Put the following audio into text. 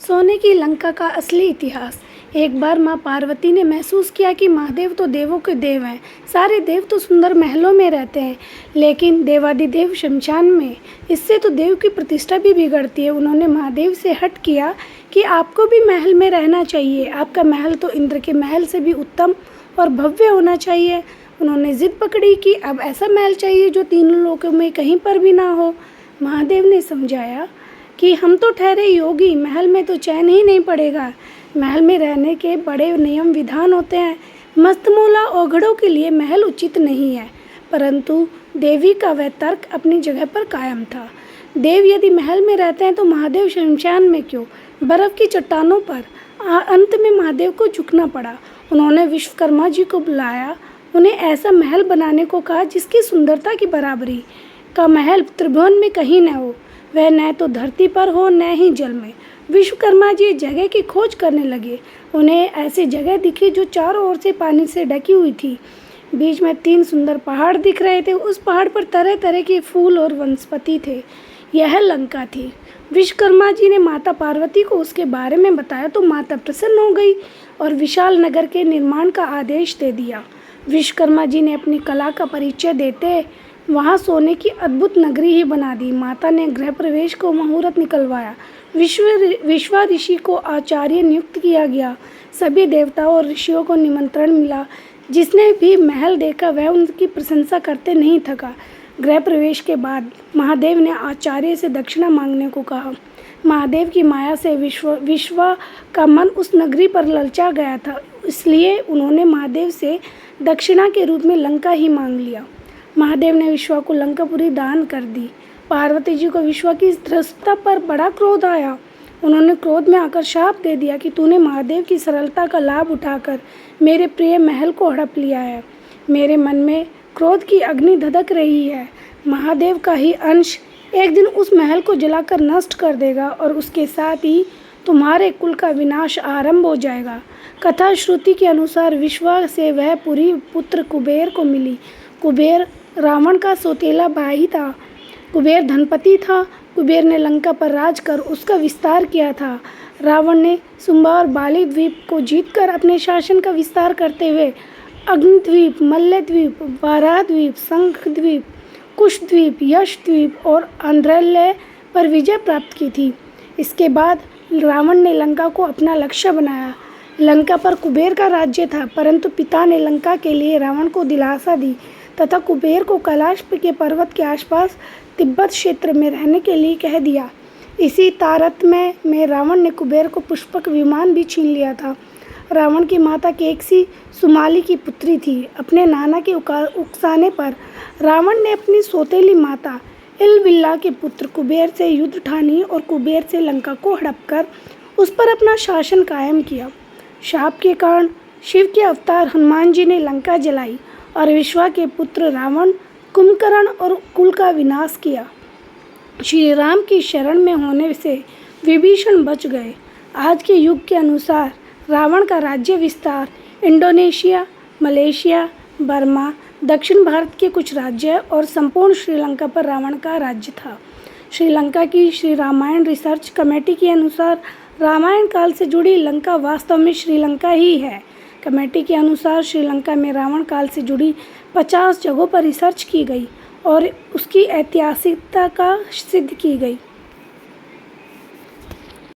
सोने की लंका का असली इतिहास। एक बार माँ पार्वती ने महसूस किया कि महादेव तो देवों के देव हैं। सारे देव तो सुंदर महलों में रहते हैं, लेकिन देवादिदेव शमशान में। इससे तो देव की प्रतिष्ठा भी बिगड़ती है। उन्होंने महादेव से हट किया कि आपको भी महल में रहना चाहिए। आपका महल तो इंद्र के महल से भी उत्तम और भव्य होना चाहिए। उन्होंने जिद पकड़ी कि अब ऐसा महल चाहिए जो तीनों लोकों में कहीं पर भी ना हो। महादेव ने समझाया कि हम तो ठहरे योगी, महल में तो चैन ही नहीं पड़ेगा। महल में रहने के बड़े नियम विधान होते हैं। मस्तमूला औघड़ों के लिए महल उचित नहीं है। परंतु देवी का वह तर्क अपनी जगह पर कायम था। देव यदि महल में रहते हैं तो महादेव शमशान में क्यों, बर्फ की चट्टानों पर। अंत में महादेव को झुकना पड़ा। उन्होंने विश्वकर्मा जी को बुलाया, उन्हें ऐसा महल बनाने को कहा जिसकी सुंदरता की बराबरी का महल त्रिभुवन में कहीं न हो। वह न तो धरती पर हो न ही जल में। विश्वकर्मा जी जगह की खोज करने लगे। उन्हें ऐसी जगह दिखी जो चारों ओर से पानी से ढकी हुई थी। बीच में 3 सुंदर पहाड़ दिख रहे थे। उस पहाड़ पर तरह तरह के फूल और वनस्पति थे। यह लंका थी। विश्वकर्मा जी ने माता पार्वती को उसके बारे में बताया तो माता प्रसन्न हो गई और विशाल नगर के निर्माण का आदेश दे दिया। विश्वकर्मा जी ने अपनी कला का परिचय देते वहाँ सोने की अद्भुत नगरी ही बना दी। माता ने गृह प्रवेश को मुहूर्त निकलवाया। विश्वा ऋषि को आचार्य नियुक्त किया गया। सभी देवताओं और ऋषियों को निमंत्रण मिला। जिसने भी महल देखा वह उनकी प्रशंसा करते नहीं थका। गृह प्रवेश के बाद महादेव ने आचार्य से दक्षिणा मांगने को कहा। महादेव की माया से विश्वा का मन उस नगरी पर ललचा गया था, इसलिए उन्होंने महादेव से दक्षिणा के रूप में लंका ही मांग लिया। महादेव ने विश्वा को लंकापुरी दान कर दी। पार्वती जी को विश्वा की इस धृष्टता पर बड़ा क्रोध आया। उन्होंने क्रोध में आकर शाप दे दिया कि तूने महादेव की सरलता का लाभ उठाकर मेरे प्रिय महल को हड़प लिया है। मेरे मन में क्रोध की अग्नि धधक रही है। महादेव का ही अंश एक दिन उस महल को जलाकर नष्ट कर देगा और उसके साथ ही तुम्हारे कुल का विनाश आरंभ हो जाएगा। कथा श्रुति के अनुसार विश्वा से वह पुरी पुत्र कुबेर को मिली। कुबेर रावण का सौतेला भाई था। कुबेर धनपति था। कुबेर ने लंका पर राज कर उसका विस्तार किया था। रावण ने शुंभा और बाली द्वीप को जीतकर अपने शासन का विस्तार करते हुए अग्निद्वीप, मल्लद्वीप, वाराद्वीप, शंखद्वीप, कुशद्वीप, यशद्वीप और आंध्रल्य पर विजय प्राप्त की थी। इसके बाद रावण ने लंका को अपना लक्ष्य बनाया। लंका पर कुबेर का राज्य था, परंतु पिता ने लंका के लिए रावण को दिलासा दी तथा कुबेर को कैलाश के पर्वत के आसपास तिब्बत क्षेत्र में रहने के लिए कह दिया। इसी तारतम्य में रावण ने कुबेर को पुष्पक विमान भी छीन लिया था। रावण की माता केकसी सुमाली की पुत्री थी। अपने नाना के उकसाने पर रावण ने अपनी सौतेली माता इलबिल्ला के पुत्र कुबेर से युद्ध ठानी और कुबेर से लंका को हड़पकर उस पर अपना शासन कायम किया। शाप के कारण शिव के अवतार हनुमान जी ने लंका जलाई और विश्वा के पुत्र रावण, कुंभकर्ण और कुल का विनाश किया। श्री राम की शरण में होने से विभीषण बच गए। आज के युग के अनुसार रावण का राज्य विस्तार इंडोनेशिया, मलेशिया, बर्मा, दक्षिण भारत के कुछ राज्य और संपूर्ण श्रीलंका पर रावण का राज्य था। श्रीलंका की श्री रामायण रिसर्च कमेटी के अनुसार रामायण काल से जुड़ी लंका वास्तव में श्रीलंका ही है। कमेटी के अनुसार श्रीलंका में रावण काल से जुड़ी 50 जगहों पर रिसर्च की गई और उसकी ऐतिहासिकता का सिद्ध की गई।